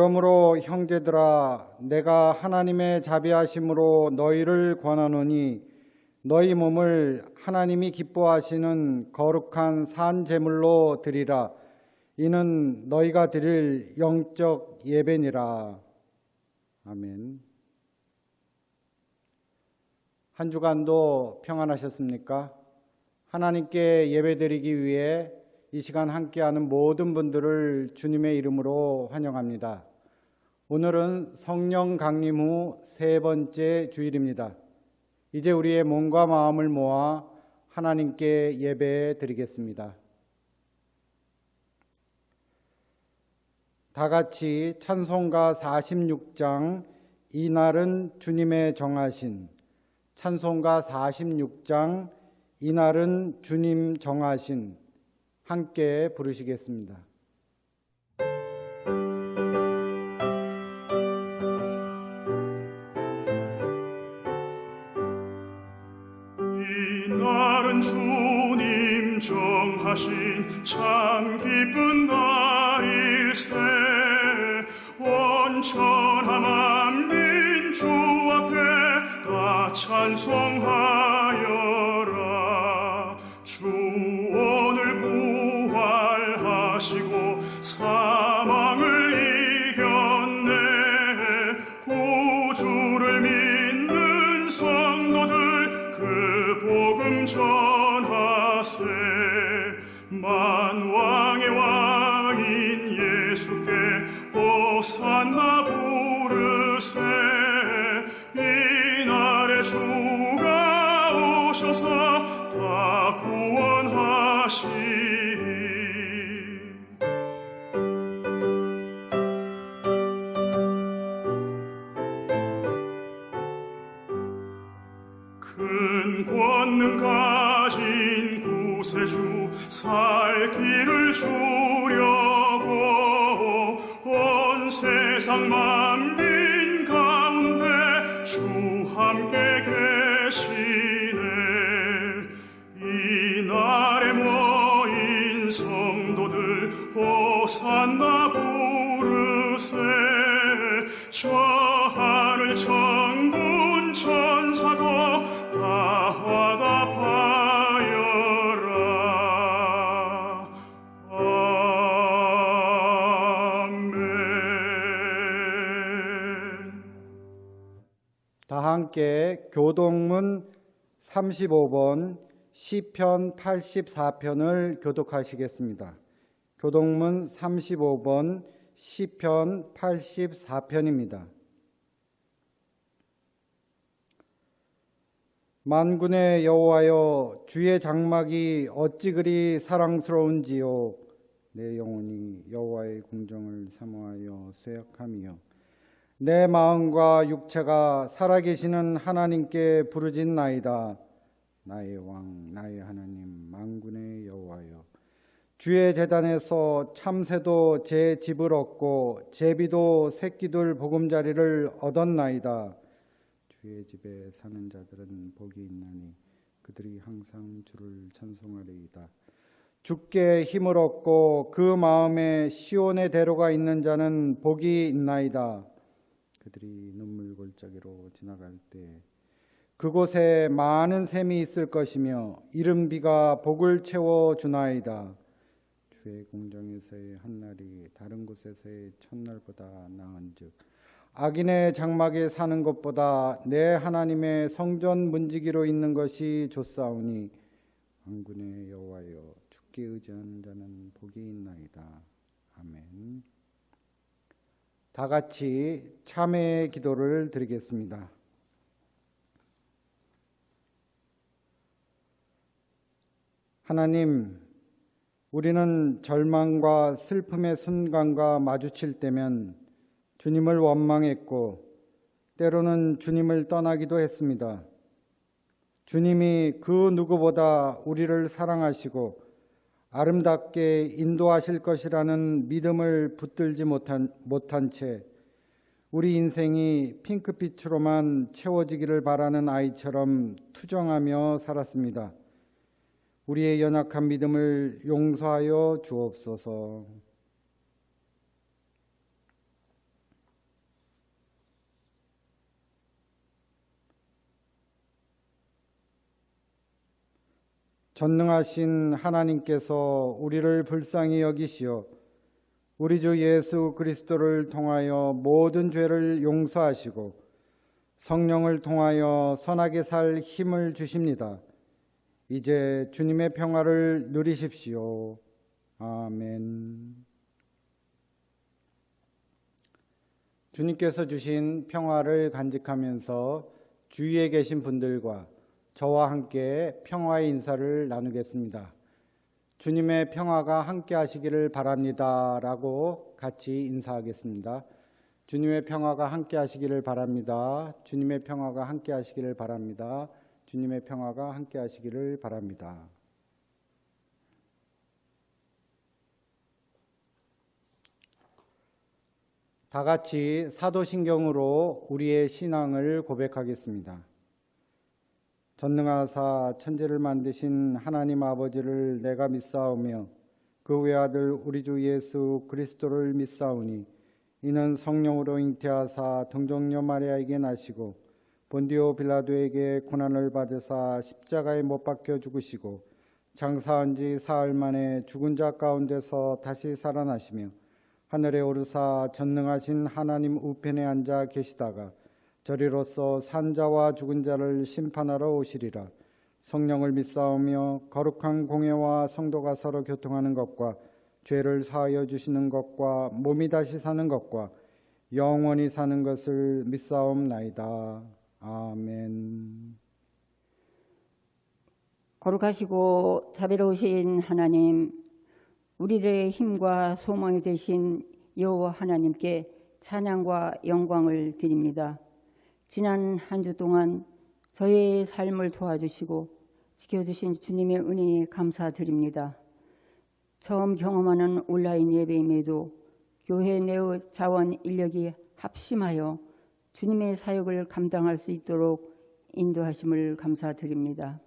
그러므로 형제들아, 내가 하나님의 자비하심으로 너희를 권하노니 너희 몸을 하나님이 기뻐하시는 거룩한 산 제물로 드리라. 이는 너희가 드릴 영적 예배니라. 아멘. 한 주간도 평안하셨습니까? 하나님께 예배드리기 위해 이 시간 함께하는 모든 분들을 주님의 이름으로 환영합니다. 오늘은 성령 강림 후 세 번째 주일입니다. 이제 우리의 몸과 마음을 모아 하나님께 예배 드리겠습니다. 다 같이 찬송가 46장 이날은 주님의 정하신, 찬송가 46장 이날은 주님 정하신 함께 부르시겠습니다. 이날은 주님 정하신 참 기쁜 날일세. 원천한 만민 주 앞에 다 찬송하여라. 주 오늘 부활하시고 사망을 이겼네. 구주를 믿는 성도들 그 복음 전하세. 만왕의 왕인 예수께 호산나 부르세. 이날에 주가 오셔서 다 구원하시리. 큰 권능 가진 구세주 살 길을 주려고 온 세상 만민 가운데 주 함께 계시네. 이날에 모인 성도들 호산나 부르세. 저 하늘 천군 천사도 다 화답하여라. 아멘. 다 함께 교동문 35번 시편 84편을 교독하시겠습니다. 교동문 35번 시편 84편입니다. 만군의 여호와여, 주의 장막이 어찌 그리 사랑스러운지요. 내 영혼이 여호와의 공정을 사모하여 쇠약함이요. 내 마음과 육체가 살아계시는 하나님께 부르짖나이다. 나의 왕, 나의 하나님, 만군의 여호와여. 주의 제단에서 참새도 제 집을 얻고 제비도 새끼들 보금자리를 얻었나이다. 주의 집에 사는 자들은 복이 있나니 그들이 항상 주를 찬송하리이다. 주께 힘을 얻고 그 마음에 시온의 대로가 있는 자는 복이 있나이다. 그들이 눈물 골짜기로 지나갈 때 그곳에 많은 샘이 있을 것이며 이른 비가 복을 채워 주나이다. 주의 공정에서의 한날이 다른 곳에서의 첫날보다 나은즉 악인의 장막에 사는 것보다 내 하나님의 성전 문지기로 있는 것이 좋사오니 만군의 여호와여, 주께 의지하는 자는 복이 있나이다. 아멘. 다 같이 참회의 기도를 드리겠습니다. 하나님, 우리는 절망과 슬픔의 순간과 마주칠 때면 주님을 원망했고 때로는 주님을 떠나기도 했습니다. 주님이 그 누구보다 우리를 사랑하시고 아름답게 인도하실 것이라는 믿음을 붙들지 못한 채 우리 인생이 핑크빛으로만 채워지기를 바라는 아이처럼 투정하며 살았습니다. 우리의 연약한 믿음을 용서하여 주옵소서. 전능하신 하나님께서 우리를 불쌍히 여기시어 우리 주 예수 그리스도를 통하여 모든 죄를 용서하시고 성령을 통하여 선하게 살 힘을 주십니다. 이제 주님의 평화를 누리십시오. 아멘. 주님께서 주신 평화를 간직하면서 주위에 계신 분들과 저와 함께 평화의 인사를 나누겠습니다. 주님의 평화가 함께 하시기를 바랍니다 라고 같이 인사하겠습니다. 주님의 평화가 함께 하시기를 바랍니다. 주님의 평화가 함께 하시기를 바랍니다. 주님의 평화가 함께 하시기를 바랍니다. 다 같이 사도신경으로 우리의 신앙을 고백하겠습니다. 전능하사 천지를 만드신 하나님 아버지를 내가 믿사오며 그 외아들 우리 주 예수 그리스도를 믿사오니 이는 성령으로 잉태하사 동정녀 마리아에게 나시고 본디오 빌라도에게 고난을 받으사 십자가에 못 박혀 죽으시고 장사한 지 사흘 만에 죽은 자 가운데서 다시 살아나시며 하늘에 오르사 전능하신 하나님 우편에 앉아 계시다가 저리로서 산 자와 죽은 자를 심판하러 오시리라. 성령을 믿사오며 거룩한 공회와 성도가 서로 교통하는 것과 죄를 사하여 주시는 것과 몸이 다시 사는 것과 영원히 사는 것을 믿사옵나이다. 아멘. 거룩하시고 자비로우신 하나님, 우리들의 힘과 소망이 되신 여호와 하나님께 찬양과 영광을 드립니다. 지난 한 주 동안 저의 삶을 도와주시고 지켜주신 주님의 은혜에 감사드립니다. 처음 경험하는 온라인 예배임에도 교회 내의 자원 인력이 합심하여 주님의 사역을 감당할 수 있도록 인도하심을 감사드립니다.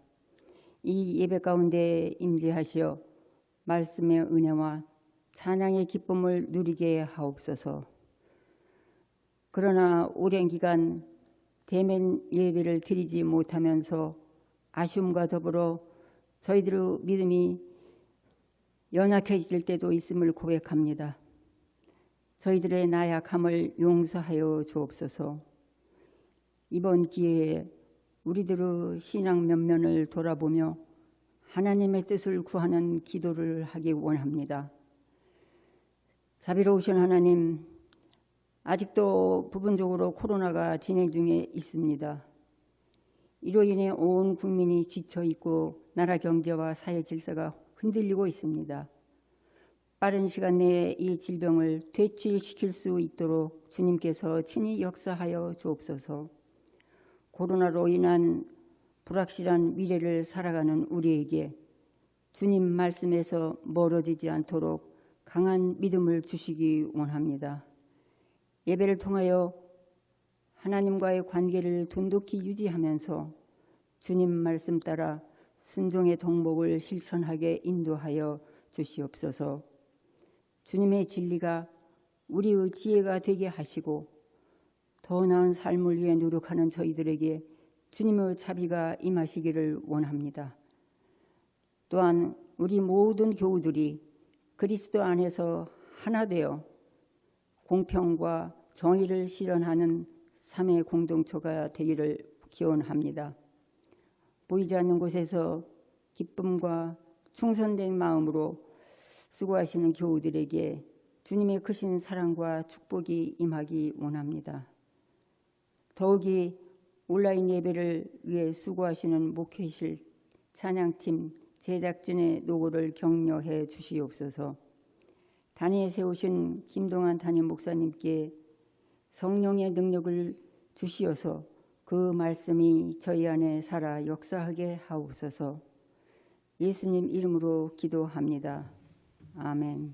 이 예배 가운데 임재하시어 말씀의 은혜와 찬양의 기쁨을 누리게 하옵소서. 그러나 오랜 기간 대면 예배를 드리지 못하면서 아쉬움과 더불어 저희들의 믿음이 연약해질 때도 있음을 고백합니다. 저희들의 나약함을 용서하여 주옵소서. 이번 기회에 우리들의 신앙 면면을 돌아보며 하나님의 뜻을 구하는 기도를 하기 원합니다. 자비로우신 하나님, 아직도 부분적으로 코로나가 진행 중에 있습니다. 이로 인해 온 국민이 지쳐 있고 나라 경제와 사회 질서가 흔들리고 있습니다. 빠른 시간 내에 이 질병을 퇴치시킬 수 있도록 주님께서 친히 역사하여 주옵소서. 코로나로 인한 불확실한 미래를 살아가는 우리에게 주님 말씀에서 멀어지지 않도록 강한 믿음을 주시기 원합니다. 예배를 통하여 하나님과의 관계를 돈독히 유지하면서 주님 말씀 따라 순종의 덕목을 실천하게 인도하여 주시옵소서. 주님의 진리가 우리의 지혜가 되게 하시고 더 나은 삶을 위해 노력하는 저희들에게 주님의 자비가 임하시기를 원합니다. 또한 우리 모든 교우들이 그리스도 안에서 하나 되어 공평과 정의를 실현하는 삶의 공동체가 되기를 기원합니다. 보이지 않는 곳에서 기쁨과 충성된 마음으로 수고하시는 교우들에게 주님의 크신 사랑과 축복이 임하기 원합니다. 더욱이 온라인 예배를 위해 수고하시는 목회실, 찬양팀, 제작진의 노고를 격려해 주시옵소서. 단위에 세우신 김동환 담임 목사님께 성령의 능력을 주시어서 그 말씀이 저희 안에 살아 역사하게 하옵소서. 예수님 이름으로 기도합니다. 아멘.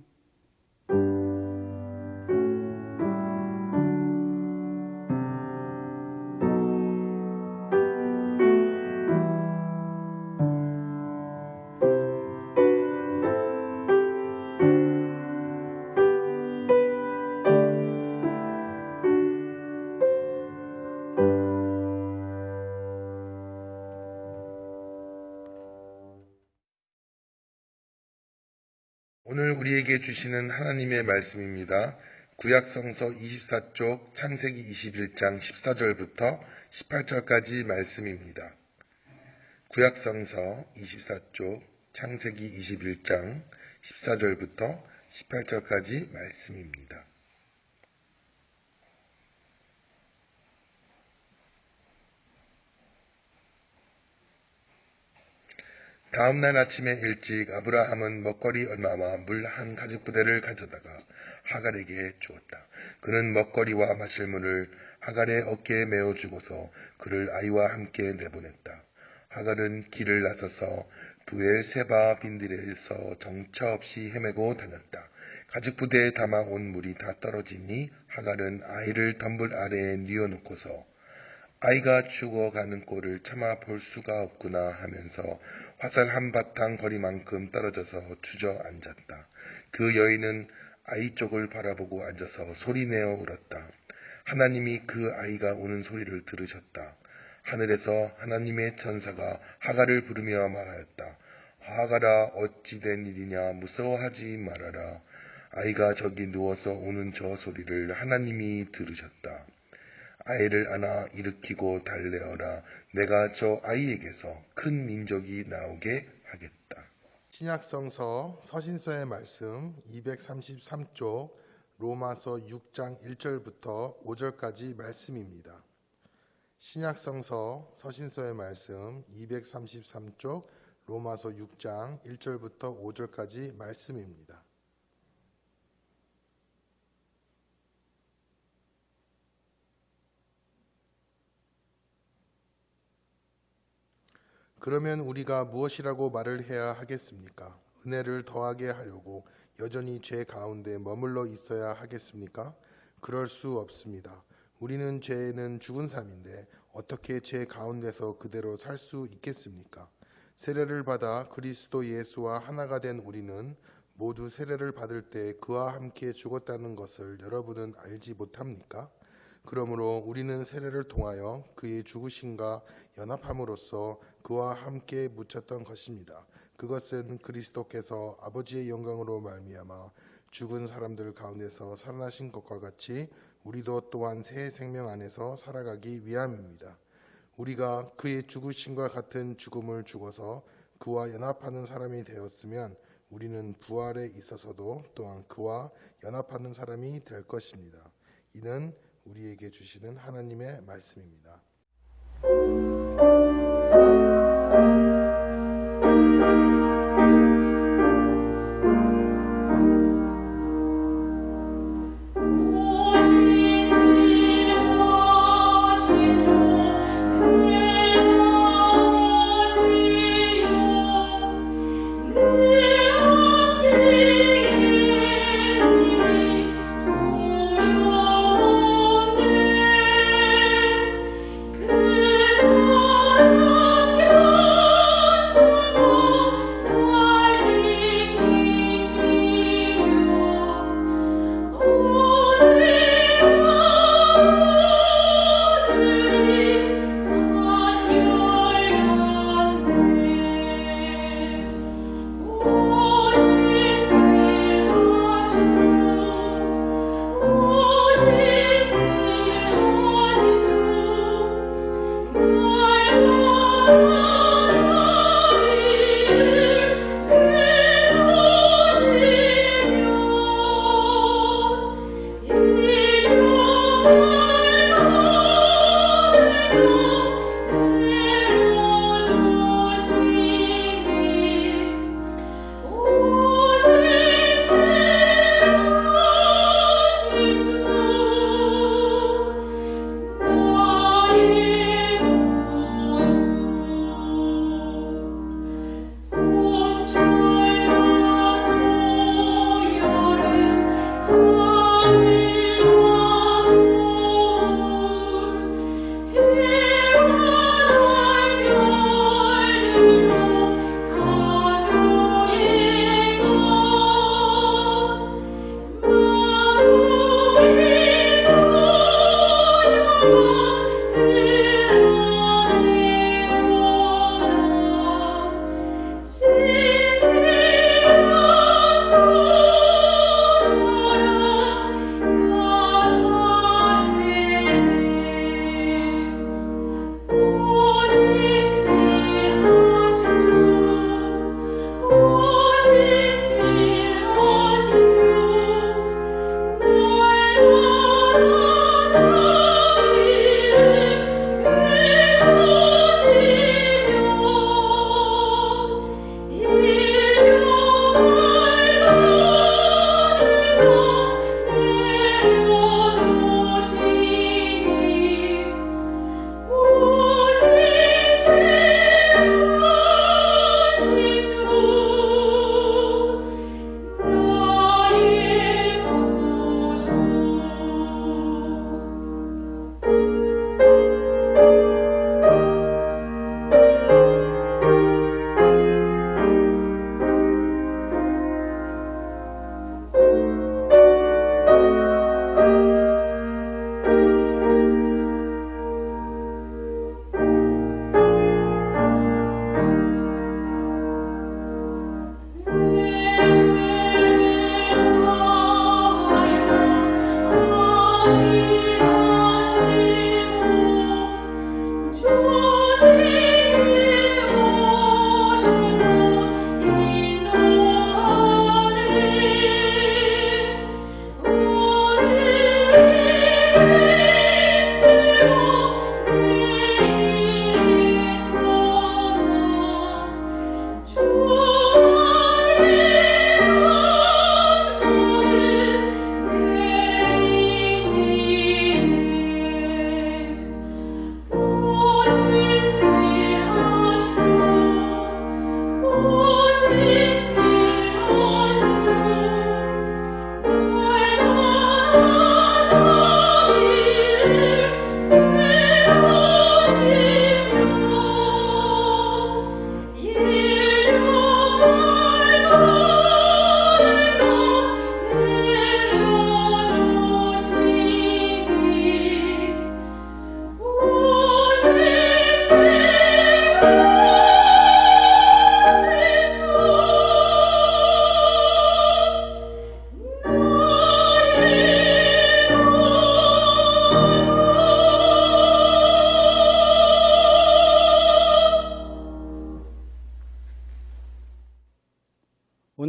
우리에게 주시는 하나님의 말씀입니다. 구약성서 24쪽 창세기 21장 14절부터 18절까지 말씀입니다. 구약성서 24쪽 창세기 21장 14절부터 18절까지 말씀입니다. 다음날 아침에 일찍 아브라함은 먹거리 얼마와 물 한 가죽부대를 가져다가 하갈에게 주었다. 그는 먹거리와 마실 물을 하갈의 어깨에 메어주고서 그를 아이와 함께 내보냈다. 하갈은 길을 나서서 부의 세바 빈들에서 정처 없이 헤매고 다녔다. 가죽부대에 담아온 물이 다 떨어지니 하갈은 아이를 덤불 아래에 뉘어놓고서 아이가 죽어가는 꼴을 참아 볼 수가 없구나 하면서 화살 한 바탕 거리만큼 떨어져서 주저앉았다. 그 여인은 아이 쪽을 바라보고 앉아서 소리내어 울었다. 하나님이 그 아이가 우는 소리를 들으셨다. 하늘에서 하나님의 천사가 하갈을 부르며 말하였다. 하갈아, 어찌 된 일이냐, 무서워하지 말아라. 아이가 저기 누워서 우는 저 소리를 하나님이 들으셨다. 아이를 안아 일으키고 달래어라. 내가 저 아이에게서 큰 민족이 나오게 하겠다. 신약성서 서신서의 말씀 233쪽 로마서 6장 1절부터 5절까지 말씀입니다. 신약성서 서신서의 말씀 233쪽 로마서 6장 1절부터 5절까지 말씀입니다. 그러면 우리가 무엇이라고 말을 해야 하겠습니까? 은혜를 더하게 하려고 여전히 죄 가운데 머물러 있어야 하겠습니까? 그럴 수 없습니다. 우리는 죄에는 죽은 삶인데 어떻게 죄 가운데서 그대로 살 수 있겠습니까? 세례를 받아 그리스도 예수와 하나가 된 우리는 모두 세례를 받을 때 그와 함께 죽었다는 것을 여러분은 알지 못합니까? 그러므로 우리는 세례를 통하여 그의 죽으심과 연합함으로써 그와 함께 묻혔던 것입니다. 그것은 그리스도께서 아버지의 영광으로 말미암아 죽은 사람들 가운데서 살아나신 것과 같이 우리도 또한 새 생명 안에서 살아가기 위함입니다. 우리가 그의 죽으심과 같은 죽음을 죽어서 그와 연합하는 사람이 되었으면 우리는 부활에 있어서도 또한 그와 연합하는 사람이 될 것입니다. 이는 우리에게 주시는 하나님의 말씀입니다. 그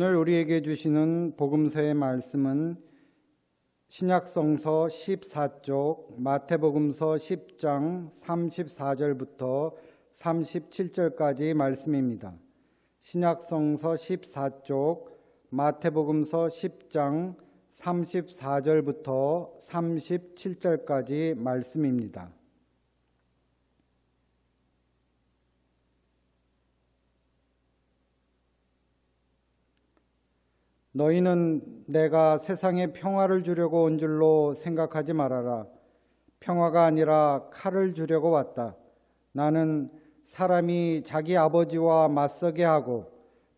오늘 우리에게 주시는 복음서의 말씀은 신약성서 14쪽, 마태복음서 10장 34절부터 37절까지 말씀입니다. 신약성서 14쪽, 마태복음서 10장 34절부터 37절까지 말씀입니다. 너희는 내가 세상에 평화를 주려고 온 줄로 생각하지 말아라. 평화가 아니라 칼을 주려고 왔다. 나는 사람이 자기 아버지와 맞서게 하고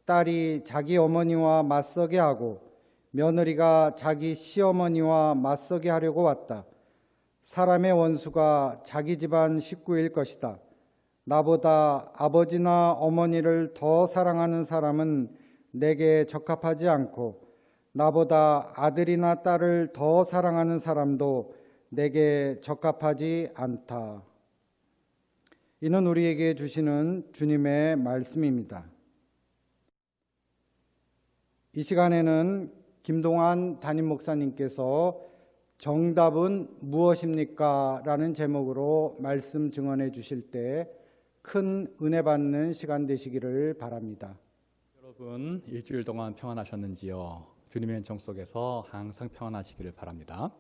딸이 자기 어머니와 맞서게 하고 며느리가 자기 시어머니와 맞서게 하려고 왔다. 사람의 원수가 자기 집안 식구일 것이다. 나보다 아버지나 어머니를 더 사랑하는 사람은 내게 적합하지 않고 나보다 아들이나 딸을 더 사랑하는 사람도 내게 적합하지 않다. 이는 우리에게 주시는 주님의 말씀입니다. 이 시간에는 김동환 담임 목사님께서 정답은 무엇입니까? 라는 제목으로 말씀 증언해 주실 때 큰 은혜 받는 시간 되시기를 바랍니다. 여러분 일주일 동안 평안하셨는지요? 주님의 은총 속에서 항상 평안하시기를 바랍니다.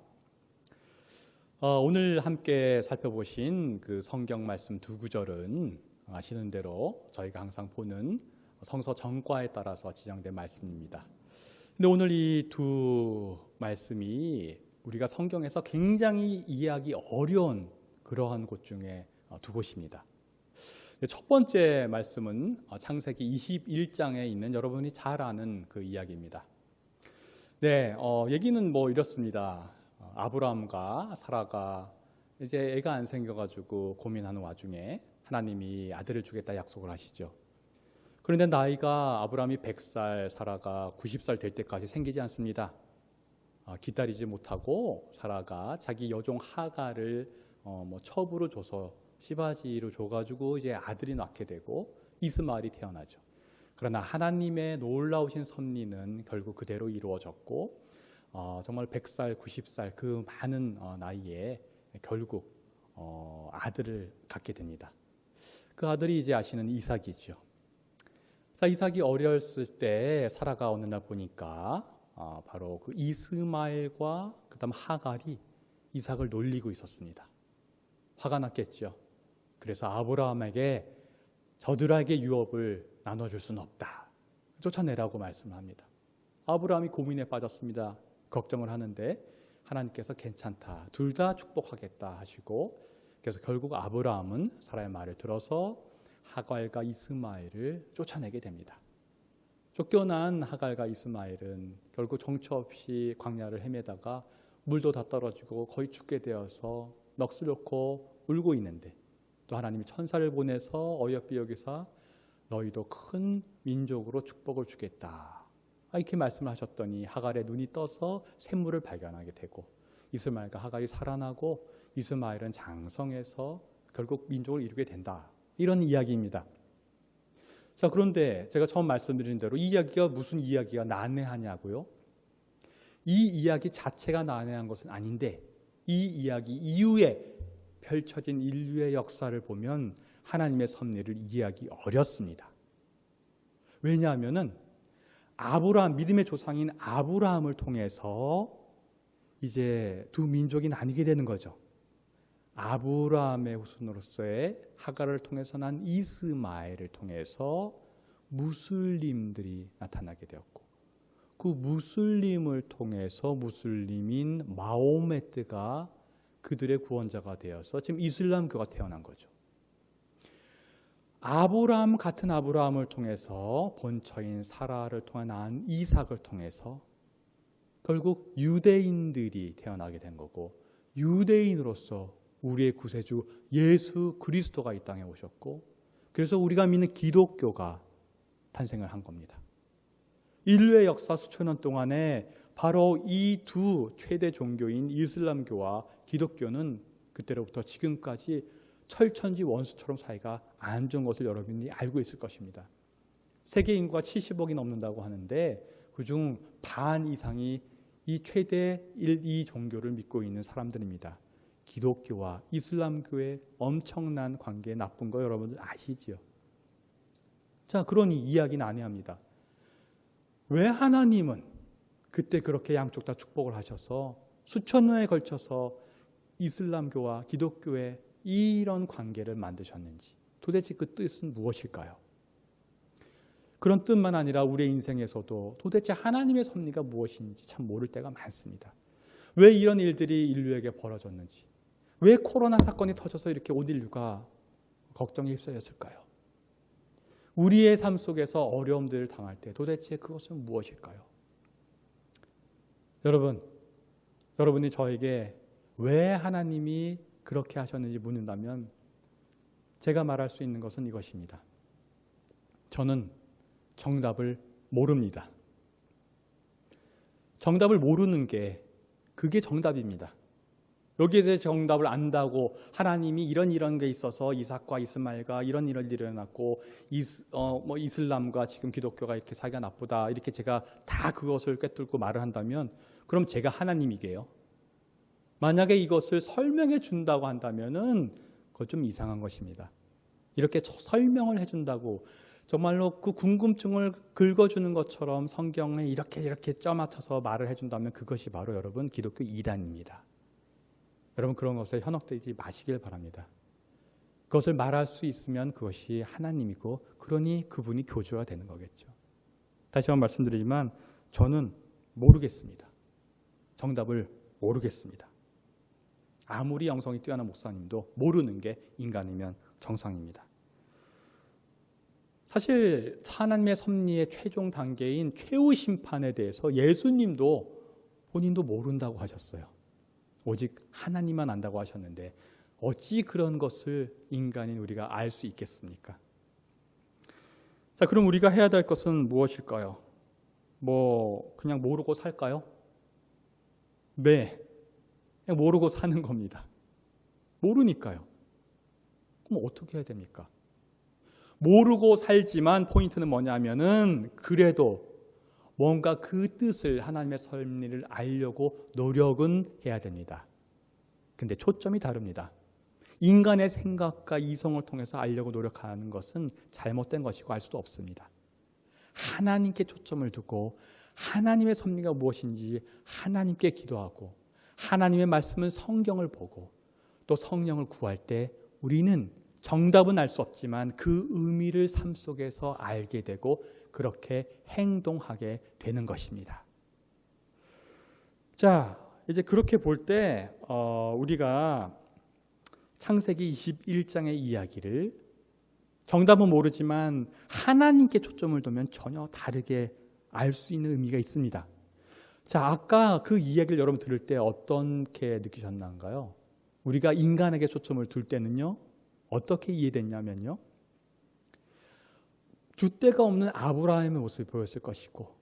오늘 함께 살펴보신 그 성경 말씀 두 구절은 아시는 대로 저희가 항상 보는 성서 전과에 따라서 지정된 말씀입니다. 근데 오늘 이 두 말씀이 우리가 성경에서 굉장히 이해하기 어려운 그러한 곳 중에 두 곳입니다. 첫 번째 말씀은 창세기 21장에 있는 여러분이 잘 아는 그 이야기입니다. 네, 얘기는 뭐 이렇습니다. 아브라함과 사라가 이제 애가 안 생겨가지고 고민하는 와중에 하나님이 아들을 주겠다 약속을 하시죠. 그런데 나이가 아브라함이 100살, 사라가 90살 될 때까지 생기지 않습니다. 기다리지 못하고 사라가 자기 여종 하갈을 첩으로 줘서 시바지로 줘가지고 이제 아들이 낳게 되고 이스마엘이 태어나죠. 그러나 하나님의 놀라우신 섭리는 결국 그대로 이루어졌고 정말 100살, 90살 그 많은 나이에 결국 아들을 갖게 됩니다. 그 아들이 이제 아시는 이삭이죠. 자, 이삭이 어렸을 때 사라가 어느 날 보니까 바로 그 이스마엘과 그다음 하갈이 이삭을 놀리고 있었습니다. 화가 났겠죠. 그래서 아브라함에게 저들에게 유업을 나눠줄 수는 없다. 쫓아내라고 말씀을 합니다. 아브라함이 고민에 빠졌습니다. 걱정을 하는데 하나님께서 괜찮다. 둘 다 축복하겠다 하시고 그래서 결국 아브라함은 사라의 말을 들어서 하갈과 이스마엘을 쫓아내게 됩니다. 쫓겨난 하갈과 이스마엘은 결국 정처 없이 광야를 헤매다가 물도 다 떨어지고 거의 죽게 되어서 넋을 놓고 울고 있는데 또 하나님이 천사를 보내서 어여삐 여기사 너희도 큰 민족으로 축복을 주겠다. 이렇게 말씀을 하셨더니 하갈의 눈이 떠서 샘물을 발견하게 되고 이스마엘과 하갈이 살아나고 이스마엘은 장성해서 결국 민족을 이루게 된다. 이런 이야기입니다. 자, 그런데 제가 처음 말씀드린 대로 이 이야기가 무슨 이야기가 난해하냐고요? 이 이야기 자체가 난해한 것은 아닌데 이 이야기 이후에 펼쳐진 인류의 역사를 보면 하나님의 섭리를 이해하기 어렵습니다. 왜냐하면은 아브라함, 믿음의 조상인 아브라함을 통해서 이제 두 민족이 나뉘게 되는 거죠. 아브라함의 후손으로서의 하갈을 통해서 난 이스마엘을 통해서 무슬림들이 나타나게 되었고 그 무슬림을 통해서 무슬림인 마호메트가 그들의 구원자가 되어서 지금 이슬람교가 태어난 거죠. 아브라함 같은 아브라함을 통해서 본처인 사라를 통해 낳은 이삭을 통해서 결국 유대인들이 태어나게 된 거고 유대인으로서 우리의 구세주 예수 그리스도가 이 땅에 오셨고 그래서 우리가 믿는 기독교가 탄생을 한 겁니다. 인류의 역사 수천 년 동안에 바로 이 두 최대 종교인 이슬람교와 기독교는 그때로부터 지금까지 철천지 원수처럼 사이가 안 좋은 것을 여러분이 알고 있을 것입니다. 세계 인구가 70억이 넘는다고 하는데 그중 반 이상이 이 최대 2 종교를 믿고 있는 사람들입니다. 기독교와 이슬람교의 엄청난 관계, 나쁜 거 여러분들 아시지요? 자, 그러니 이야기는 안 해야 합니다. 왜 하나님은 그때 그렇게 양쪽 다 축복을 하셔서 수천 년에 걸쳐서 이슬람교와 기독교의 이런 관계를 만드셨는지, 도대체 그 뜻은 무엇일까요? 그런 뜻만 아니라 우리의 인생에서도 도대체 하나님의 섭리가 무엇인지 참 모를 때가 많습니다. 왜 이런 일들이 인류에게 벌어졌는지, 왜 코로나 사건이 터져서 이렇게 온 인류가 걱정에 휩싸였을까요? 우리의 삶 속에서 어려움들을 당할 때 도대체 그것은 무엇일까요? 여러분이 저에게 왜 하나님이 그렇게 하셨는지 묻는다면 제가 말할 수 있는 것은 이것입니다. 저는 정답을 모릅니다. 정답을 모르는 게 그게 정답입니다. 여기에서 정답을 안다고 하나님이 이런 게 있어서 이삭과 이스마엘과 이런 일이 일어났고 이슬람과 지금 기독교가 이렇게 사이가 나쁘다 이렇게 제가 다 그것을 꿰뚫고 말을 한다면 그럼 제가 하나님이게요. 만약에 이것을 설명해 준다고 한다면은 그건 좀 이상한 것입니다. 이렇게 설명을 해준다고 정말로 그 궁금증을 긁어주는 것처럼 성경에 이렇게 쪄맞춰서 말을 해준다면 그것이 바로 여러분 기독교 이단입니다. 여러분 그런 것에 현혹되지 마시길 바랍니다. 그것을 말할 수 있으면 그것이 하나님이고 그러니 그분이 교주가 되는 거겠죠. 다시 한번 말씀드리지만 저는 모르겠습니다. 정답을 모르겠습니다. 아무리 영성이 뛰어난 목사님도 모르는 게 인간이면 정상입니다. 사실 하나님의 섭리의 최종 단계인 최후 심판에 대해서 예수님도 본인도 모른다고 하셨어요. 오직 하나님만 안다고 하셨는데 어찌 그런 것을 인간인 우리가 알 수 있겠습니까? 자, 그럼 우리가 해야 될 것은 무엇일까요? 그냥 모르고 살까요? 네, 그냥 모르고 사는 겁니다. 모르니까요. 그럼 어떻게 해야 됩니까? 모르고 살지만 포인트는 뭐냐면은 그래도 뭔가 그 뜻을 하나님의 섭리를 알려고 노력은 해야 됩니다. 근데 초점이 다릅니다. 인간의 생각과 이성을 통해서 알려고 노력하는 것은 잘못된 것이고 알 수도 없습니다. 하나님께 초점을 두고 하나님의 섭리가 무엇인지 하나님께 기도하고 하나님의 말씀은 성경을 보고 또 성령을 구할 때 우리는 정답은 알 수 없지만 그 의미를 삶 속에서 알게 되고 그렇게 행동하게 되는 것입니다. 자, 이제 그렇게 볼 때 우리가 창세기 21장의 이야기를 정답은 모르지만 하나님께 초점을 두면 전혀 다르게 알 수 있는 의미가 있습니다. 자, 아까 그 이야기를 여러분 들을 때 어떻게 느끼셨나요? 우리가 인간에게 초점을 둘 때는요, 어떻게 이해됐냐면요, 줏대가 없는 아브라함의 모습이 보였을 것이고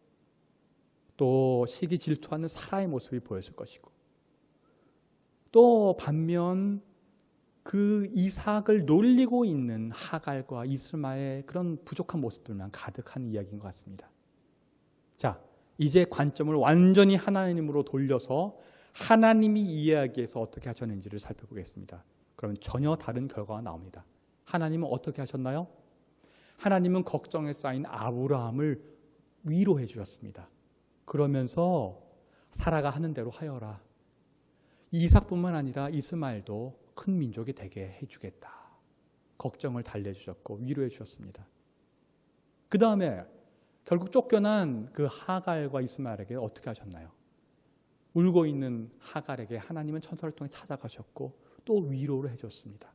또 시기 질투하는 사라의 모습이 보였을 것이고 또 반면 그 이삭을 놀리고 있는 하갈과 이스마엘의 그런 부족한 모습들만 가득한 이야기인 것 같습니다. 자, 이제 관점을 완전히 하나님으로 돌려서 하나님이 이야기에서 어떻게 하셨는지를 살펴보겠습니다. 그럼 전혀 다른 결과가 나옵니다. 하나님은 어떻게 하셨나요? 하나님은 걱정에 쌓인 아브라함을 위로해 주셨습니다. 그러면서 사라가 하는 대로 하여라. 이삭뿐만 아니라 이스마엘도 큰 민족이 되게 해주겠다. 걱정을 달래주셨고 위로해 주셨습니다. 그 다음에 결국 쫓겨난 그 하갈과 이스마엘에게 어떻게 하셨나요? 울고 있는 하갈에게 하나님은 천사를 통해 찾아가셨고 또 위로를 해줬습니다.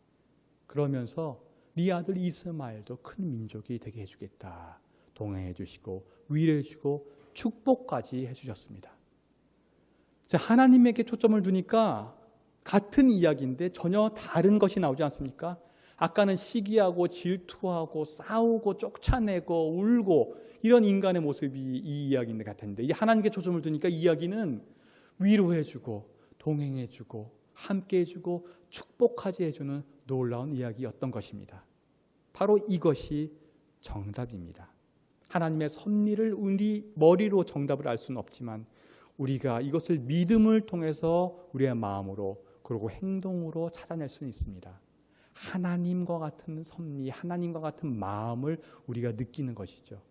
그러면서 네 아들 이스마엘도 큰 민족이 되게 해주겠다. 동행해 주시고 위로해 주고 축복까지 해주셨습니다. 자, 하나님에게 초점을 두니까 같은 이야기인데 전혀 다른 것이 나오지 않습니까? 아까는 시기하고 질투하고 싸우고 쫓아내고 울고 이런 인간의 모습이 이 이야기인데 같은데 이 하나님께 초점을 두니까 이야기는 위로해주고 동행해주고 함께해주고 축복까지 해주는 놀라운 이야기였던 것입니다. 바로 이것이 정답입니다. 하나님의 섭리를 우리 머리로 정답을 알 수는 없지만 우리가 이것을 믿음을 통해서 우리의 마음으로 그리고 행동으로 찾아낼 수는 있습니다. 하나님과 같은 섭리, 하나님과 같은 마음을 우리가 느끼는 것이죠.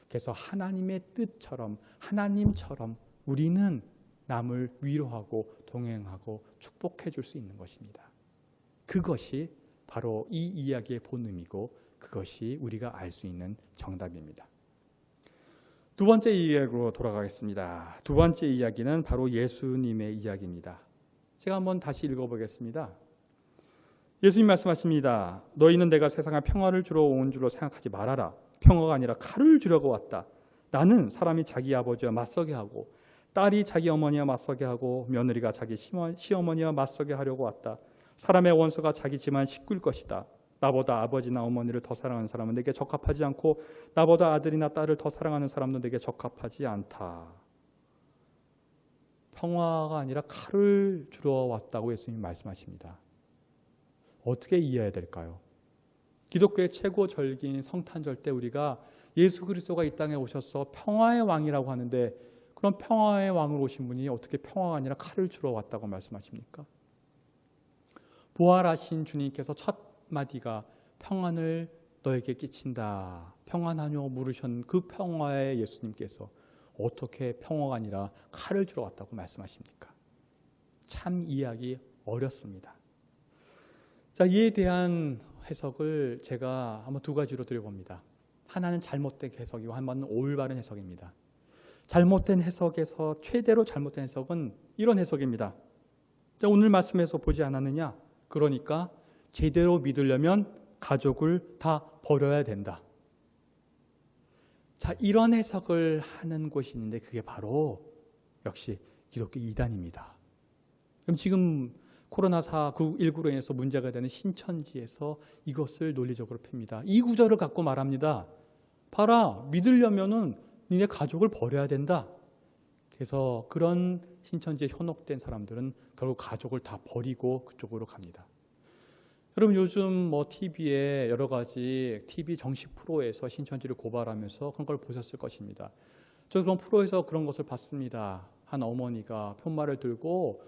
그래서 하나님의 뜻처럼, 하나님처럼 우리는 남을 위로하고 동행하고 축복해 줄 수 있는 것입니다. 그것이 바로 이 이야기의 본음이고 그것이 우리가 알 수 있는 정답입니다. 두 번째 이야기로 돌아가겠습니다. 두 번째 이야기는 바로 예수님의 이야기입니다. 제가 한번 다시 읽어보겠습니다. 예수님 말씀하십니다. 너희는 내가 세상에 평화를 주러 온 줄로 생각하지 말아라. 평화가 아니라 칼을 주려고 왔다. 나는 사람이 자기 아버지와 맞서게 하고 딸이 자기 어머니와 맞서게 하고 며느리가 자기 시어머니와 맞서게 하려고 왔다. 사람의 원수가 자기 집안 식구일 것이다. 나보다 아버지나 어머니를 더 사랑하는 사람은 내게 적합하지 않고 나보다 아들이나 딸을 더 사랑하는 사람도 내게 적합하지 않다. 평화가 아니라 칼을 주러 왔다고 예수님이 말씀하십니다. 어떻게 이해해야 될까요? 기독교의 최고 절기인 성탄절 때 우리가 예수 그리스도가 이 땅에 오셔서 평화의 왕이라고 하는데 그런 평화의 왕으로 오신 분이 어떻게 평화가 아니라 칼을 주러 왔다고 말씀하십니까? 부활하신 주님께서 첫 마디가 평안을 너에게 끼친다. 평안하뇨 물으신 그 평화의 예수님께서 어떻게 평화가 아니라 칼을 주러 왔다고 말씀하십니까? 참 이해하기 어렵습니다. 자, 이에 대한 해석을 제가 한번 두 가지로 드려봅니다. 하나는 잘못된 해석이고 하나는 올바른 해석입니다. 잘못된 해석에서 최대로 잘못된 해석은 이런 해석입니다. 자, 오늘 말씀에서 보지 않았느냐? 그러니까 제대로 믿으려면 가족을 다 버려야 된다. 자, 이런 해석을 하는 곳이 있는데 그게 바로 역시 기독교 이단입니다. 그럼 지금 코로나19로 인해서 문제가 되는 신천지에서 이것을 논리적으로 팹니다. 이 구절을 갖고 말합니다. 봐라, 믿으려면은 니네 가족을 버려야 된다. 그래서 그런 신천지에 현혹된 사람들은 결국 가족을 다 버리고 그쪽으로 갑니다. 여러분 요즘 TV에 여러 가지 TV 정식 프로에서 신천지를 고발하면서 그런 걸 보셨을 것입니다. 저 그런 프로에서 그런 것을 봤습니다. 한 어머니가 푯말을 들고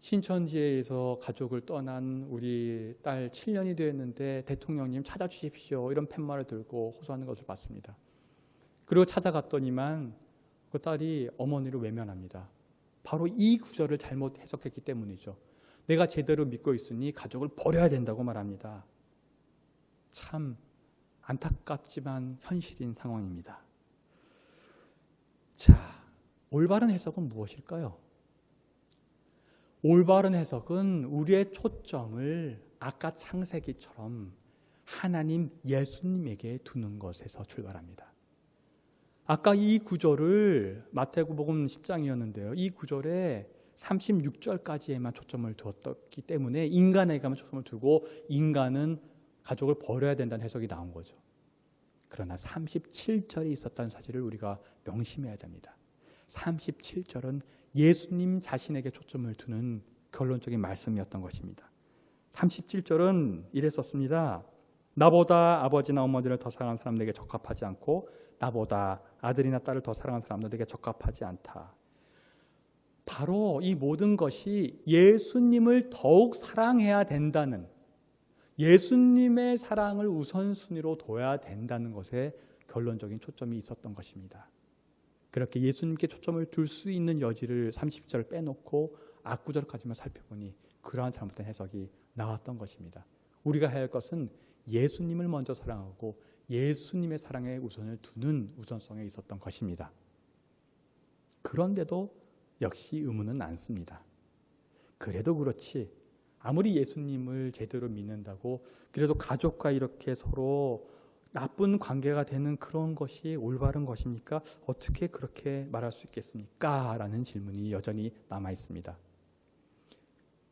신천지에서 가족을 떠난 우리 딸 7년이 되었는데 대통령님 찾아주십시오. 이런 팻말을 들고 호소하는 것을 봤습니다. 그리고 찾아갔더니만 그 딸이 어머니를 외면합니다. 바로 이 구절을 잘못 해석했기 때문이죠. 내가 제대로 믿고 있으니 가족을 버려야 된다고 말합니다. 참 안타깝지만 현실인 상황입니다. 자, 올바른 해석은 무엇일까요? 올바른 해석은 우리의 초점을 아까 창세기처럼 하나님 예수님에게 두는 것에서 출발합니다. 아까 이 구절을 마태복음 10장이었는데요. 이 구절에 36절까지에만 초점을 두었기 때문에 인간에게만 초점을 두고 인간은 가족을 버려야 된다는 해석이 나온 거죠. 그러나 37절이 있었다는 사실을 우리가 명심해야 됩니다. 37절은 예수님 자신에게 초점을 두는 결론적인 말씀이었던 것입니다. 37절은 이랬었습니다. 나보다 아버지나 어머니를 더 사랑하는 사람 내게 적합하지 않고 나보다 아들이나 딸을 더 사랑하는 사람도 내게 적합하지 않다. 바로 이 모든 것이 예수님을 더욱 사랑해야 된다는, 예수님의 사랑을 우선순위로 둬야 된다는 것에 결론적인 초점이 있었던 것입니다. 그렇게 예수님께 초점을 둘 수 있는 여지를 30절을 빼놓고 앞구절까지만 살펴보니 그러한 잘못된 해석이 나왔던 것입니다. 우리가 해야 할 것은 예수님을 먼저 사랑하고 예수님의 사랑에 우선을 두는 우선성에 있었던 것입니다. 그런데도 역시 의문은 않습니다. 그래도 그렇지 아무리 예수님을 제대로 믿는다고 그래도 가족과 이렇게 서로 나쁜 관계가 되는 그런 것이 올바른 것입니까? 어떻게 그렇게 말할 수 있겠습니까? 라는 질문이 여전히 남아 있습니다.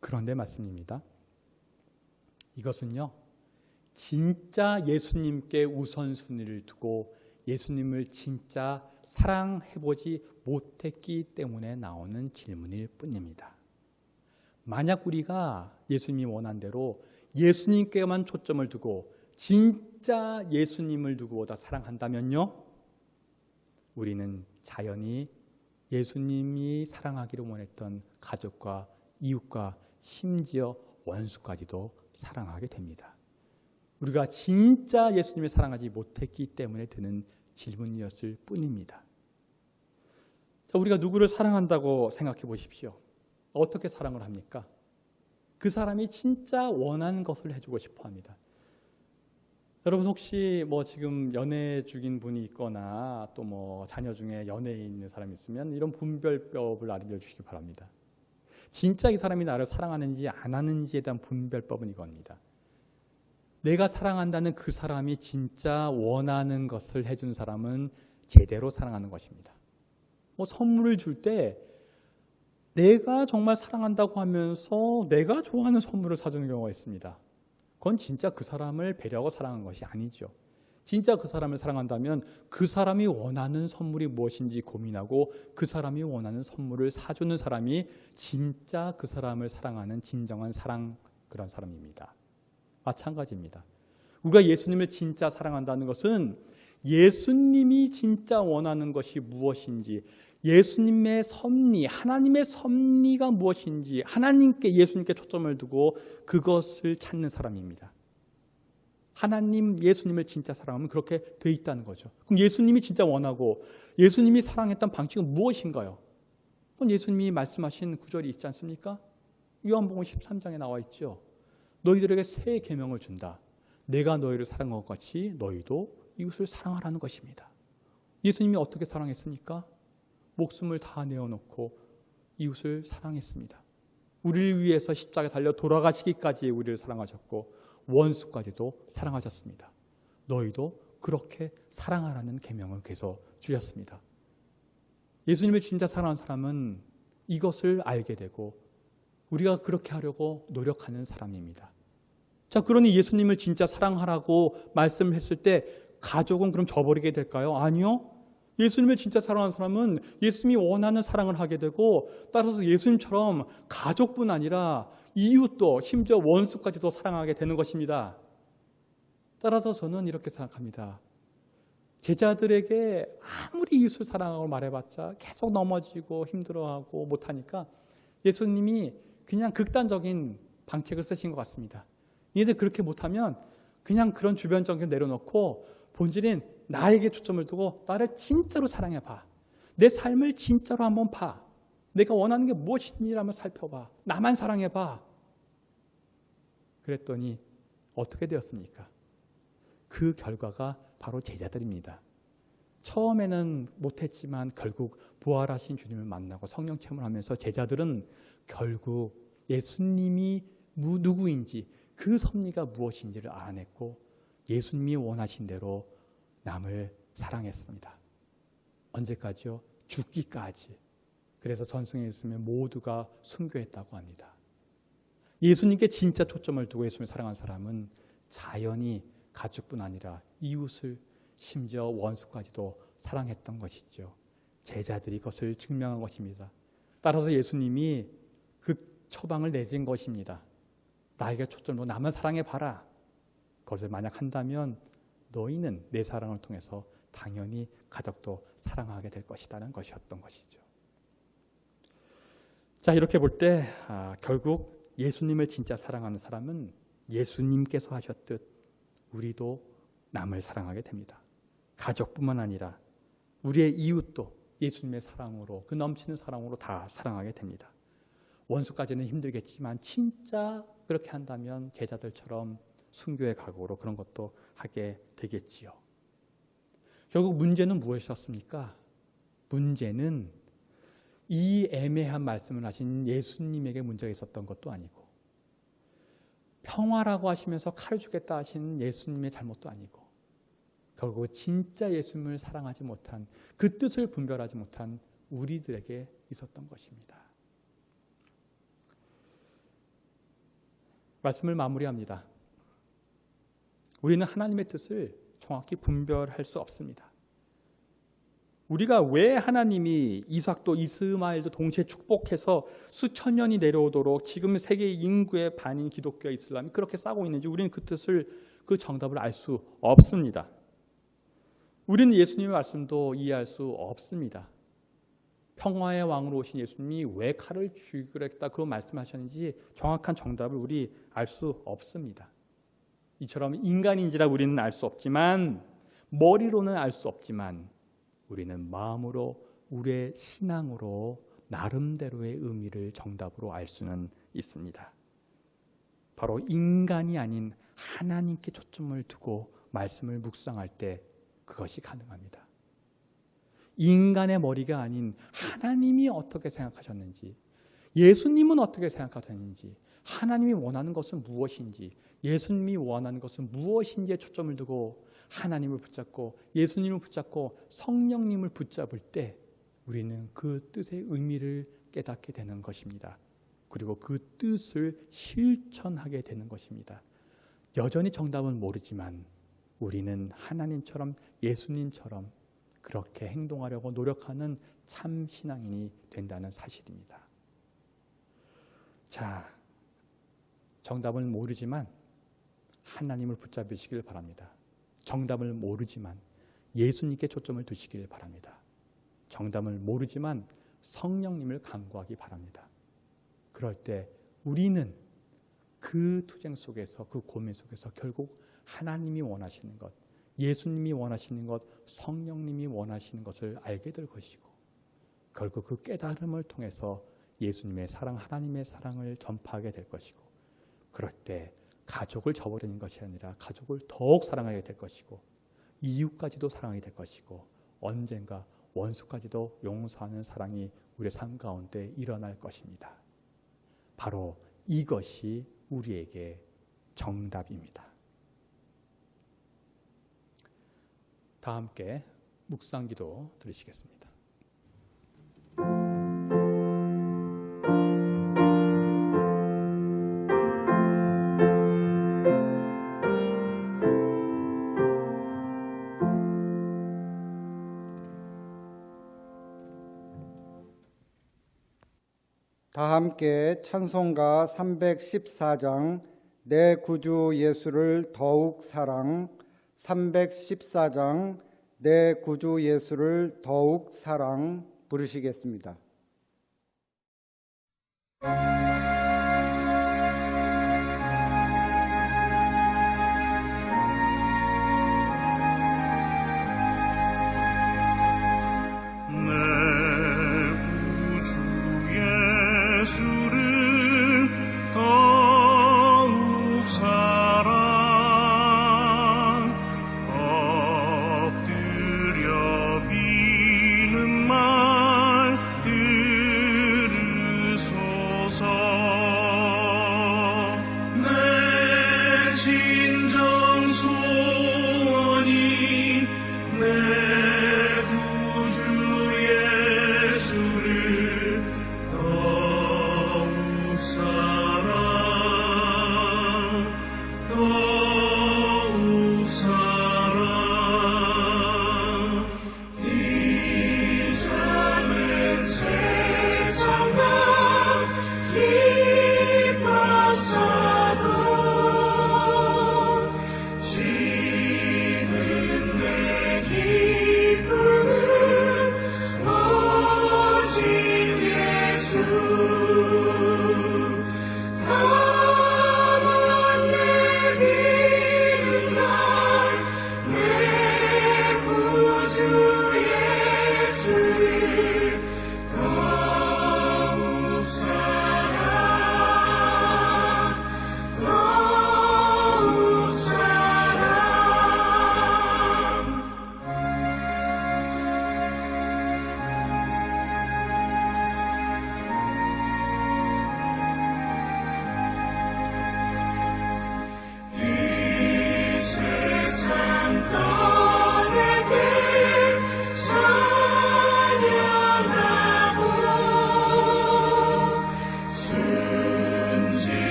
그런데 말씀입니다. 이것은요, 진짜 예수님께 우선순위를 두고 예수님을 진짜 사랑해보지 못했기 때문에 나오는 질문일 뿐입니다. 만약 우리가 예수님이 원한 대로 예수님께만 초점을 두고 진짜 예수님을 누구보다 사랑한다면요, 우리는 자연히 예수님이 사랑하기를 원했던 가족과 이웃과 심지어 원수까지도 사랑하게 됩니다. 우리가 진짜 예수님을 사랑하지 못했기 때문에 드는 질문이었을 뿐입니다. 자, 우리가 누구를 사랑한다고 생각해 보십시오. 어떻게 사랑을 합니까? 그 사람이 진짜 원하는 것을 해주고 싶어 합니다. 여러분 혹시 지금 연애 중인 분이 있거나 또 자녀 중에 연애에 있는 사람이 있으면 이런 분별법을 알려주시기 바랍니다. 진짜 이 사람이 나를 사랑하는지 안 하는지에 대한 분별법은 이겁니다. 내가 사랑한다는 그 사람이 진짜 원하는 것을 해준 사람은 제대로 사랑하는 것입니다. 선물을 줄 때 내가 정말 사랑한다고 하면서 내가 좋아하는 선물을 사주는 경우가 있습니다. 그건 진짜 그 사람을 배려하고 사랑한 것이 아니죠. 진짜 그 사람을 사랑한다면 그 사람이 원하는 선물이 무엇인지 고민하고 그 사람이 원하는 선물을 사주는 사람이 진짜 그 사람을 사랑하는 진정한 사랑, 그런 사람입니다. 마찬가지입니다. 우리가 예수님을 진짜 사랑한다는 것은 예수님이 진짜 원하는 것이 무엇인지, 예수님의 섭리, 하나님의 섭리가 무엇인지 하나님께, 예수님께 초점을 두고 그것을 찾는 사람입니다. 하나님, 예수님을 진짜 사랑하면 그렇게 돼 있다는 거죠. 그럼 예수님이 진짜 원하고 예수님이 사랑했던 방식은 무엇인가요? 그건 예수님이 말씀하신 구절이 있지 않습니까? 요한복음 13장에 나와 있죠. 너희들에게 새 계명을 준다. 내가 너희를 사랑한 것 같이 너희도 이웃을 사랑하라는 것입니다. 예수님이 어떻게 사랑했습니까? 목숨을 다 내어놓고 이웃을 사랑했습니다. 우리를 위해서 십자가에 달려 돌아가시기까지 우리를 사랑하셨고 원수까지도 사랑하셨습니다. 너희도 그렇게 사랑하라는 계명을 계속 주셨습니다. 예수님을 진짜 사랑하는 사람은 이것을 알게 되고 우리가 그렇게 하려고 노력하는 사람입니다. 자, 그러니 예수님을 진짜 사랑하라고 말씀을 했을 때 가족은 그럼 저버리게 될까요? 아니요. 예수님을 진짜 사랑하는 사람은 예수님이 원하는 사랑을 하게 되고, 따라서 예수님처럼 가족뿐 아니라 이웃도, 심지어 원수까지도 사랑하게 되는 것입니다. 따라서 저는 이렇게 생각합니다. 제자들에게 아무리 이웃을 사랑하고 말해봤자 계속 넘어지고 힘들어하고 못하니까 예수님이 그냥 극단적인 방책을 쓰신 것 같습니다. 얘들 그렇게 못하면 그냥 그런 주변적인 내려놓고 본질인 나에게 초점을 두고 나를 진짜로 사랑해봐. 내 삶을 진짜로 한번 봐. 내가 원하는 게 무엇인지 한번 살펴봐. 나만 사랑해봐. 그랬더니 어떻게 되었습니까? 그 결과가 바로 제자들입니다. 처음에는 못했지만 결국 부활하신 주님을 만나고 성령 체험을 하면서 제자들은 결국 예수님이 누구인지, 그 섭리가 무엇인지를 알아냈고 예수님이 원하신 대로 남을 사랑했습니다. 언제까지요? 죽기까지. 그래서 전승에 있으면 모두가 순교했다고 합니다. 예수님께 진짜 초점을 두고 예수님을 사랑한 사람은 자연히 가족뿐 아니라 이웃을, 심지어 원수까지도 사랑했던 것이죠. 제자들이 그것을 증명한 것입니다. 따라서 예수님이 그 처방을 내신 것입니다. 나에게 초점을 두고 나만 사랑해봐라. 그것을 만약 한다면 너희는 내 사랑을 통해서 당연히 가족도 사랑하게 될 것이라는 것이었던 것이죠. 자, 이렇게 볼 때 결국 예수님을 진짜 사랑하는 사람은 예수님께서 하셨듯 우리도 남을 사랑하게 됩니다. 가족뿐만 아니라 우리의 이웃도 예수님의 사랑으로, 그 넘치는 사랑으로 다 사랑하게 됩니다. 원수까지는 힘들겠지만 진짜 그렇게 한다면 제자들처럼 순교의 각오로 그런 것도 하게 되겠지요. 결국 문제는 무엇이었습니까? 문제는 이 애매한 말씀을 하신 예수님에게 문제가 있었던 것도 아니고, 평화라고 하시면서 칼을 주겠다 하신 예수님의 잘못도 아니고, 결국 진짜 예수님을 사랑하지 못한, 그 뜻을 분별하지 못한 우리들에게 있었던 것입니다. 말씀을 마무리합니다. 우리는 하나님의 뜻을 정확히 분별할 수 없습니다. 우리가 왜 하나님이 이삭도 이스마엘도 동시에 축복해서 수천 년이 내려오도록 지금 세계 인구의 반인 기독교와 이슬람이 그렇게 싸고 있는지 우리는 그 뜻을, 그 정답을 알 수 없습니다. 우리는 예수님의 말씀도 이해할 수 없습니다. 평화의 왕으로 오신 예수님이 왜 칼을 죽이겠다 그런 말씀하셨는지 정확한 정답을 우리 알 수 없습니다. 이처럼 인간인지라 우리는 알 수 없지만, 머리로는 알 수 없지만, 우리는 마음으로, 우리의 신앙으로 나름대로의 의미를 정답으로 알 수는 있습니다. 바로 인간이 아닌 하나님께 초점을 두고 말씀을 묵상할 때 그것이 가능합니다. 인간의 머리가 아닌 하나님이 어떻게 생각하셨는지, 예수님은 어떻게 생각하셨는지, 하나님이 원하는 것은 무엇인지, 예수님이 원하는 것은 무엇인지에 초점을 두고 하나님을 붙잡고 예수님을 붙잡고 성령님을 붙잡을 때 우리는 그 뜻의 의미를 깨닫게 되는 것입니다. 그리고 그 뜻을 실천하게 되는 것입니다. 여전히 정답은 모르지만 우리는 하나님처럼, 예수님처럼 그렇게 행동하려고 노력하는 참 신앙인이 된다는 사실입니다. 자, 정답은 모르지만 하나님을 붙잡으시길 바랍니다. 정답을 모르지만 예수님께 초점을 두시길 바랍니다. 정답을 모르지만 성령님을 간구하기 바랍니다. 그럴 때 우리는 그 투쟁 속에서, 그 고민 속에서 결국 하나님이 원하시는 것, 예수님이 원하시는 것, 성령님이 원하시는 것을 알게 될 것이고, 결국 그 깨달음을 통해서 예수님의 사랑, 하나님의 사랑을 전파하게 될 것이고, 그럴 때 가족을 저버리는 것이 아니라 가족을 더욱 사랑하게 될 것이고, 이웃까지도 사랑하게 될 것이고, 언젠가 원수까지도 용서하는 사랑이 우리의 삶 가운데 일어날 것입니다. 바로 이것이 우리에게 정답입니다. 다 함께 묵상기도 드리시겠습니다. 다 함께 찬송가 314장 내 구주 예수를 더욱 사랑, 314장 내 구주 예수를 더욱 사랑 부르시겠습니다. 예수를 더욱 사랑, 엎드려 비는 말 들으소서.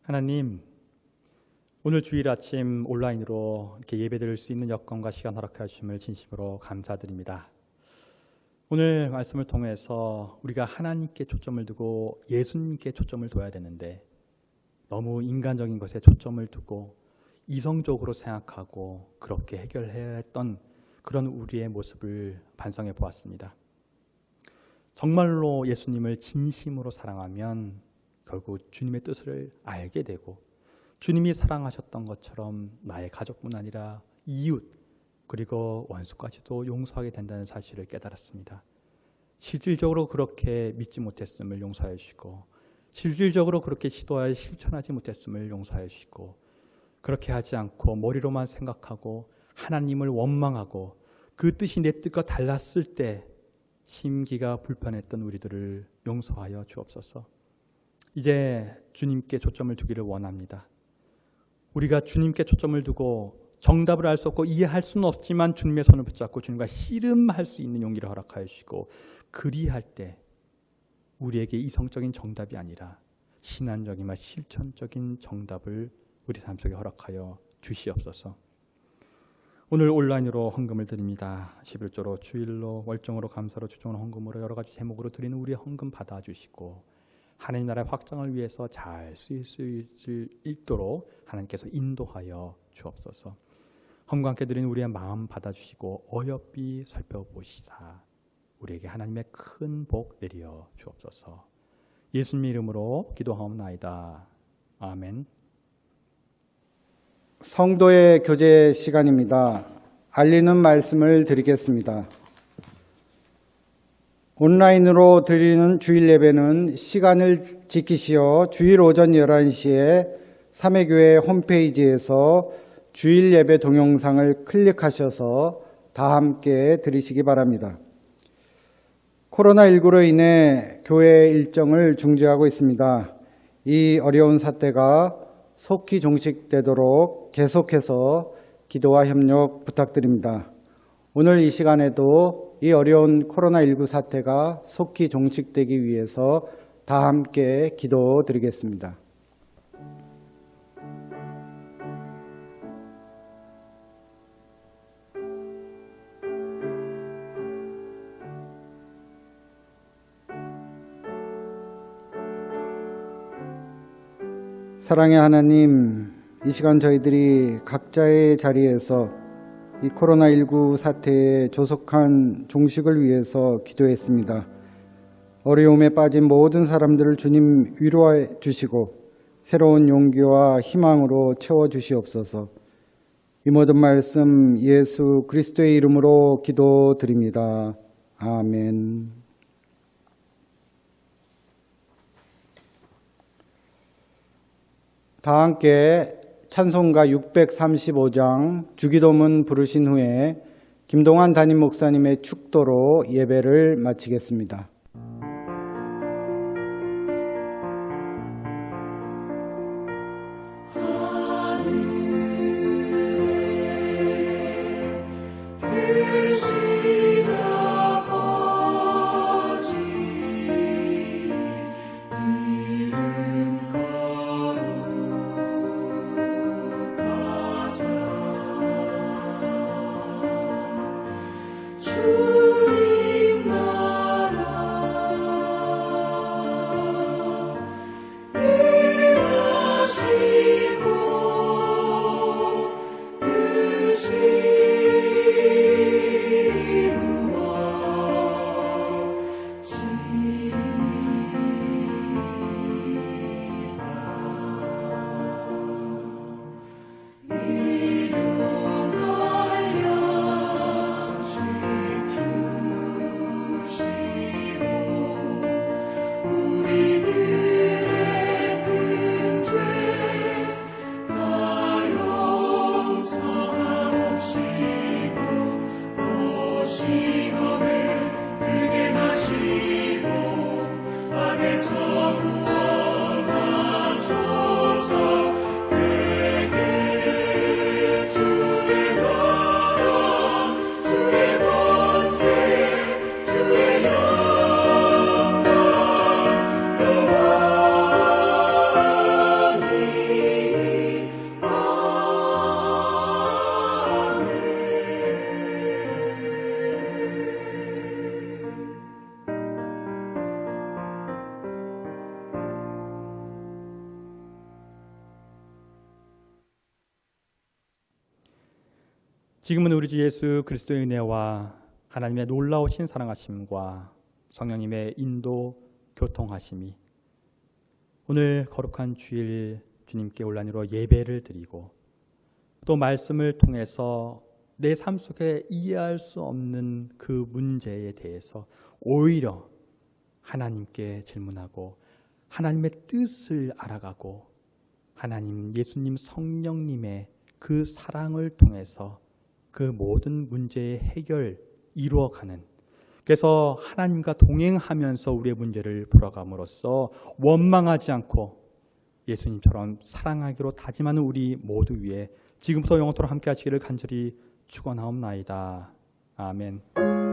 하나님, 오늘 주일 아침 온라인으로 이렇게 예배드릴 수 있는 여건과 시간 허락해 주심을 진심으로 감사드립니다. 오늘 말씀을 통해서 우리가 하나님께 초점을 두고 예수님께 초점을 둬야 되는데 너무 인간적인 것에 초점을 두고 이성적으로 생각하고 그렇게 해결해야 했던 그런 우리의 모습을 반성해 보았습니다. 정말로 예수님을 진심으로 사랑하면 결국 주님의 뜻을 알게 되고 주님이 사랑하셨던 것처럼 나의 가족뿐 아니라 이웃 그리고 원수까지도 용서하게 된다는 사실을 깨달았습니다. 실질적으로 그렇게 믿지 못했음을 용서해 주시고 실질적으로 그렇게 시도하여 실천하지 못했음을 용서해 주시고 그렇게 하지 않고 머리로만 생각하고 하나님을 원망하고 그 뜻이 내 뜻과 달랐을 때 심기가 불편했던 우리들을 용서하여 주옵소서. 이제 주님께 초점을 두기를 원합니다. 우리가 주님께 초점을 두고 정답을 알 수 없고 이해할 수는 없지만 주님의 손을 붙잡고 주님과 씨름할 수 있는 용기를 허락하여 주시고 그리할 때 우리에게 이성적인 정답이 아니라 신앙적이며 실천적인 정답을 우리 삶 속에 허락하여 주시옵소서. 오늘 온라인으로 헌금을 드립니다. 11조로 주일로 월정으로 감사로 주정으로 헌금으로 여러 가지 제목으로 드리는 우리의 헌금 받아주시고 하나님 나라의 확장을 위해서 잘 쓰일 수 있도록 하나님께서 인도하여 주옵소서. 헌금과 함께 드리는 우리의 마음 받아주시고 어여삐 살펴보시사 우리에게 하나님의 큰 복 내려 주옵소서. 예수님의 이름으로 기도하옵나이다. 아멘. 성도의 교제 시간입니다. 알리는 말씀을 드리겠습니다. 온라인으로 드리는 주일 예배는 시간을 지키시어 주일 오전 11시에 삼회교회 홈페이지에서 주일 예배 동영상을 클릭하셔서 다 함께 드리시기 바랍니다. 코로나19로 인해 교회 일정을 중지하고 있습니다. 이 어려운 사태가 속히 종식되도록 계속해서 기도와 협력 부탁드립니다. 오늘 이 시간에도 이 어려운 코로나19 사태가 속히 종식되기 위해서 다 함께 기도드리겠습니다. 사랑의 하나님, 이 시간 저희들이 각자의 자리에서 이 코로나19 사태의 조속한 종식을 위해서 기도했습니다. 어려움에 빠진 모든 사람들을 주님 위로해 주시고 새로운 용기와 희망으로 채워주시옵소서. 이 모든 말씀 예수 그리스도의 이름으로 기도드립니다. 아멘. 다 함께 찬송가 635장 주기도문 부르신 후에 김동환 담임 목사님의 축도로 예배를 마치겠습니다. 주님 나라 지금은 우리 주 예수 그리스도의 은혜와 하나님의 놀라우신 사랑하심과 성령님의 인도 교통하심이 오늘 거룩한 주일 주님께 온라인으로 예배를 드리고 또 말씀을 통해서 내 삶 속에 이해할 수 없는 그 문제에 대해서 오히려 하나님께 질문하고 하나님의 뜻을 알아가고 하나님, 예수님, 성령님의 그 사랑을 통해서 그 모든 문제의 해결 이루어가는, 그래서 하나님과 동행하면서 우리의 문제를 풀어감으로써 원망하지 않고 예수님처럼 사랑하기로 다짐하는 우리 모두 위에 지금부터 영원토록 함께 하시기를 간절히 축원하옵나이다. 아멘.